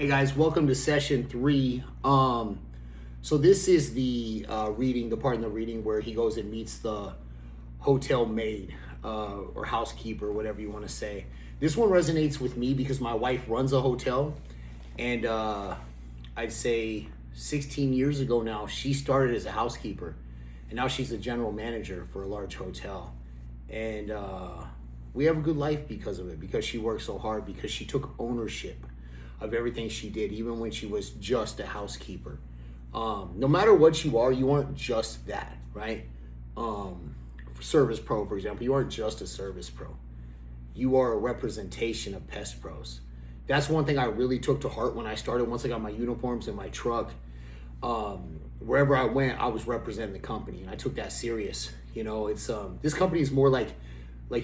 Hey guys, welcome to session 3. So this is the reading, the part in the reading where he goes and meets the hotel maid or housekeeper, whatever you want to say. This one resonates with me because my wife runs a hotel, and I'd say 16 years ago now, she started as a housekeeper, and now she's a general manager for a large hotel. And we have a good life because of it, because she worked so hard, because she took ownership of everything she did, even when she was just a housekeeper. No matter what you aren't just that, right? Service pro, for example, you aren't just a service pro. You are a representation of pest pros. That's one thing I really took to heart when I started. Once I got my uniforms and my truck, wherever I went, I was representing the company, and I took that serious. You know, it's this company is more like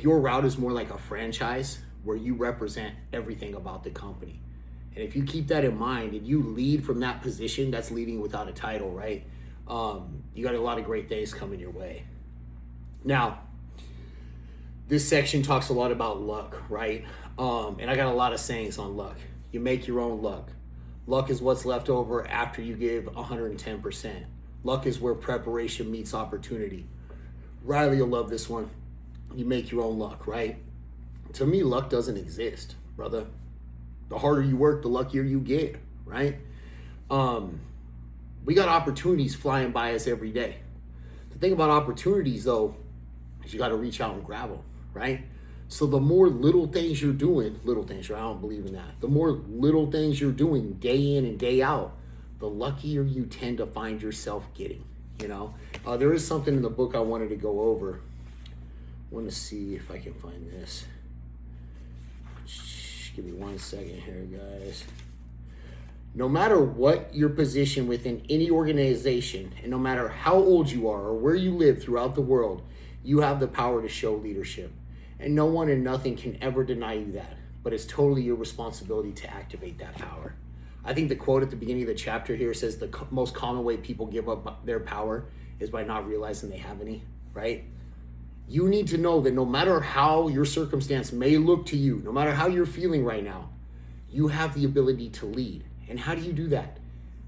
your route is more like a franchise where you represent everything about the company. And if you keep that in mind and you lead from that position, that's leading without a title, right? You got a lot of great things coming your way. Now, this section talks a lot about luck, right? And I got a lot of sayings on luck. You make your own luck. Luck is what's left over after you give 110%. Luck is where preparation meets opportunity. Riley will love this one. You make your own luck, right? To me, luck doesn't exist, brother. The harder you work, the luckier you get, right? We got opportunities flying by us every day. The thing about opportunities, though, is you got to reach out and grab them, right? So the more little things you're doing, I don't believe in that. The more little things you're doing day in and day out, the luckier you tend to find yourself getting, you know? There is something in the book I wanted to go over. I want to see if I can find this. Give me 1 second here, guys. No matter what your position within any organization, and no matter how old you are or where you live throughout the world, you have the power to show leadership. And no one and nothing can ever deny you that, but it's totally your responsibility to activate that power. I think the quote at the beginning of the chapter here says the most common way people give up their power is by not realizing they have any, right? You need to know that no matter how your circumstance may look to you, no matter how you're feeling right now, you have the ability to lead. And how do you do that?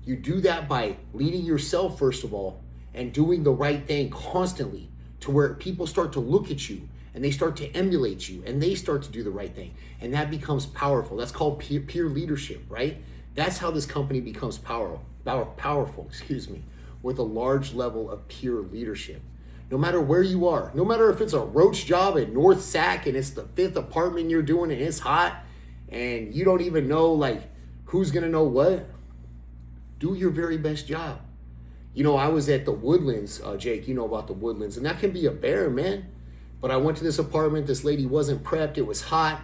You do that by leading yourself, first of all, and doing the right thing constantly to where people start to look at you and they start to emulate you and they start to do the right thing. And that becomes powerful. That's called peer leadership, right? That's how this company becomes powerful, with a large level of peer leadership. No matter where you are, no matter if it's a roach job at North Sac and it's the 5th apartment you're doing and it's hot and you don't even know like who's gonna know what, do your very best job. You know, I was at the Woodlands, Jake, you know about the Woodlands, and that can be a bear, man. But I went to this apartment, this lady wasn't prepped, it was hot.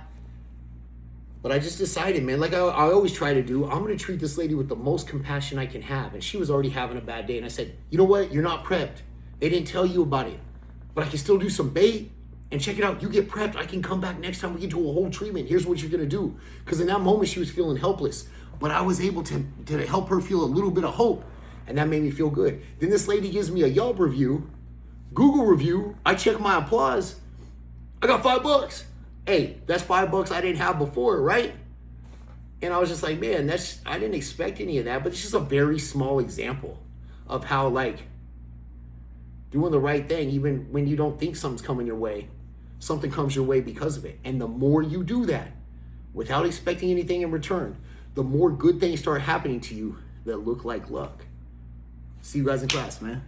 But I just decided, man, like I always try to do, I'm gonna treat this lady with the most compassion I can have. And she was already having a bad day. And I said, you know what, you're not prepped. They didn't tell you about it, but I can still do some bait and check it out. You get prepped. I can come back next time. We can do a whole treatment. Here's what you're going to do. Because in that moment, she was feeling helpless, but I was able to help her feel a little bit of hope. And that made me feel good. Then this lady gives me a Yelp review, Google review. I check my applause. I got $5. Hey, that's $5 I didn't have before, right? And I was just like, man, I didn't expect any of that, but it's just a very small example of how like, doing the right thing, even when you don't think something's coming your way, something comes your way because of it. And the more you do that without expecting anything in return, the more good things start happening to you that look like luck. See you guys in class, man.